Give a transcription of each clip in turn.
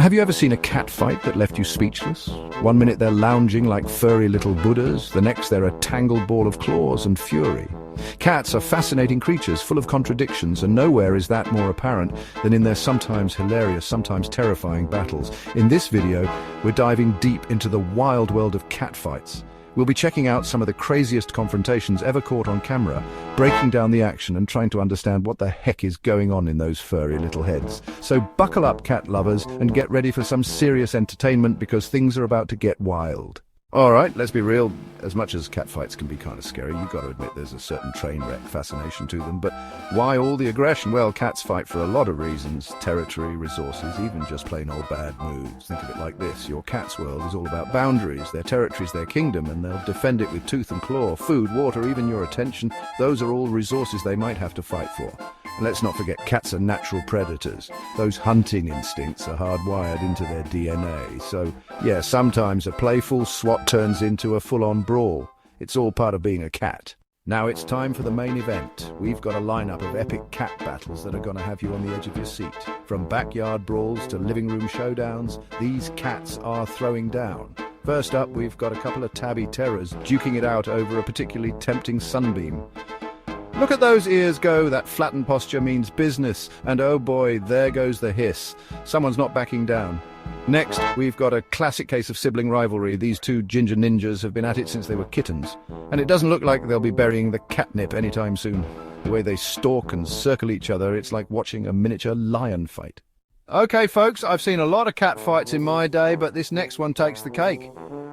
Have you ever seen a cat fight that left you speechless? One minute they're lounging like furry little Buddhas, the next they're a tangled ball of claws and fury. Cats are fascinating creatures, full of contradictions, and nowhere is that more apparent than in their sometimes hilarious, sometimes terrifying battles. In this video, we're diving deep into the wild world of cat fights. We'll be checking out some of the craziest confrontations ever caught on camera, breaking down the action and trying to understand what the heck is going on in those furry little heads. So buckle up, cat lovers, and get ready for some serious entertainment because things are about to get wild. All right, let's be real. As much as cat fights can be kind of scary, you've got to admit there's a certain train wreck fascination to them. But why all the aggression? Well, cats fight for a lot of reasons. Territory, resources, even just plain old bad moods. Think of it like this. Your cat's world is all about boundaries. Their territory's their kingdom, and they'll defend it with tooth and claw. Food, water, even your attention. Those are all resources they might have to fight for. And let's not forget, cats are natural predators. Those hunting instincts are hardwired into their DNA. So, yeah, sometimes a playful swat turns into a full-on brawl. It's all part of being a cat. Now it's time for the main event. We've got a lineup of epic cat battles that are going to have you on the edge of your seat. From backyard brawls to living room showdowns, these cats are throwing down. First up, we've got a couple of tabby terrors duking it out over a particularly tempting sunbeam. Look at those ears go, that flattened posture means business, and oh boy, there goes the hiss. Someone's not backing down. Next, we've got a classic case of sibling rivalry. These two ginger ninjas have been at it since they were kittens, and it doesn't look like they'll be burying the catnip anytime soon. The way they stalk and circle each other, it's like watching a miniature lion fight. Okay folks, I've seen a lot of cat fights in my day, but this next one takes the cake.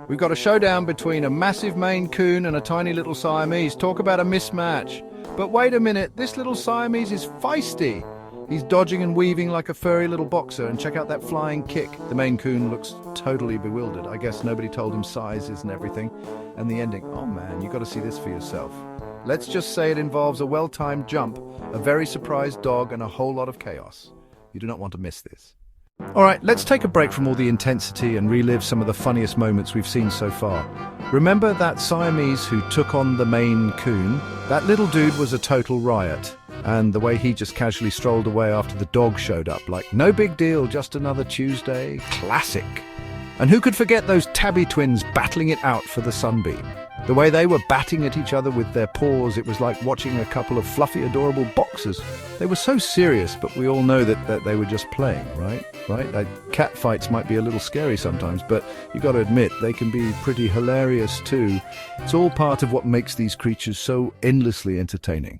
We've got a showdown between a massive Maine Coon and a tiny little Siamese. Talk about a mismatch. But wait a minute, this little Siamese is feisty. He's dodging and weaving like a furry little boxer, and check out that flying kick. The Maine Coon looks totally bewildered. I guess nobody told him sizes and everything. And the ending, oh man, you got to see this for yourself. Let's just say it involves a well-timed jump, a very surprised dog, and a whole lot of chaos. You do not want to miss this. All right, let's take a break from all the intensity and relive some of the funniest moments we've seen so far. Remember that Siamese who took on the Maine Coon? That little dude was a total riot. And the way he just casually strolled away after the dog showed up, like, no big deal, just another Tuesday. Classic. And who could forget those tabby twins battling it out for the sunbeam? The way they were batting at each other with their paws, it was like watching a couple of fluffy, adorable boxers. They were so serious, but we all know that they were just playing, right? Cat fights might be a little scary sometimes, but you've got to admit, they can be pretty hilarious too. It's all part of what makes these creatures so endlessly entertaining.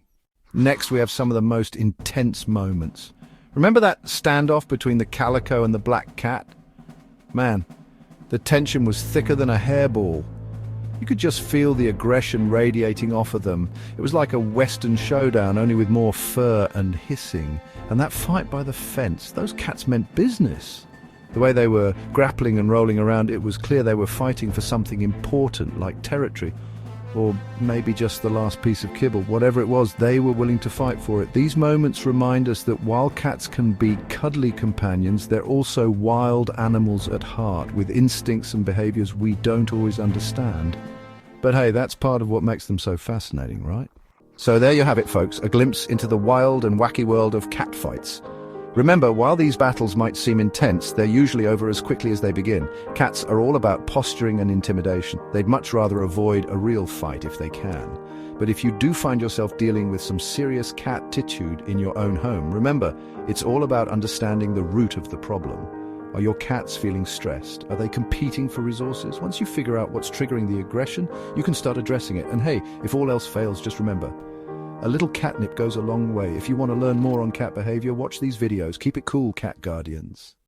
Next, we have some of the most intense moments. Remember that standoff between the calico and the black cat? Man, the tension was thicker than a hairball. You could just feel the aggression radiating off of them. It was like a Western showdown, only with more fur and hissing. And that fight by the fence, those cats meant business. The way they were grappling and rolling around, it was clear they were fighting for something important, like territory. Or maybe just the last piece of kibble. Whatever it was, they were willing to fight for it. These moments remind us that while cats can be cuddly companions, they're also wild animals at heart, with instincts and behaviors we don't always understand. But hey, that's part of what makes them so fascinating, right? So there you have it, folks, a glimpse into the wild and wacky world of cat fights. Remember, while these battles might seem intense, they're usually over as quickly as they begin. Cats are all about posturing and intimidation. They'd much rather avoid a real fight if they can. But if you do find yourself dealing with some serious cat-titude in your own home, remember, it's all about understanding the root of the problem. Are your cats feeling stressed? Are they competing for resources? Once you figure out what's triggering the aggression, you can start addressing it. And hey, if all else fails, just remember, a little catnip goes a long way. If you want to learn more on cat behavior, watch these videos. Keep it cool, cat guardians.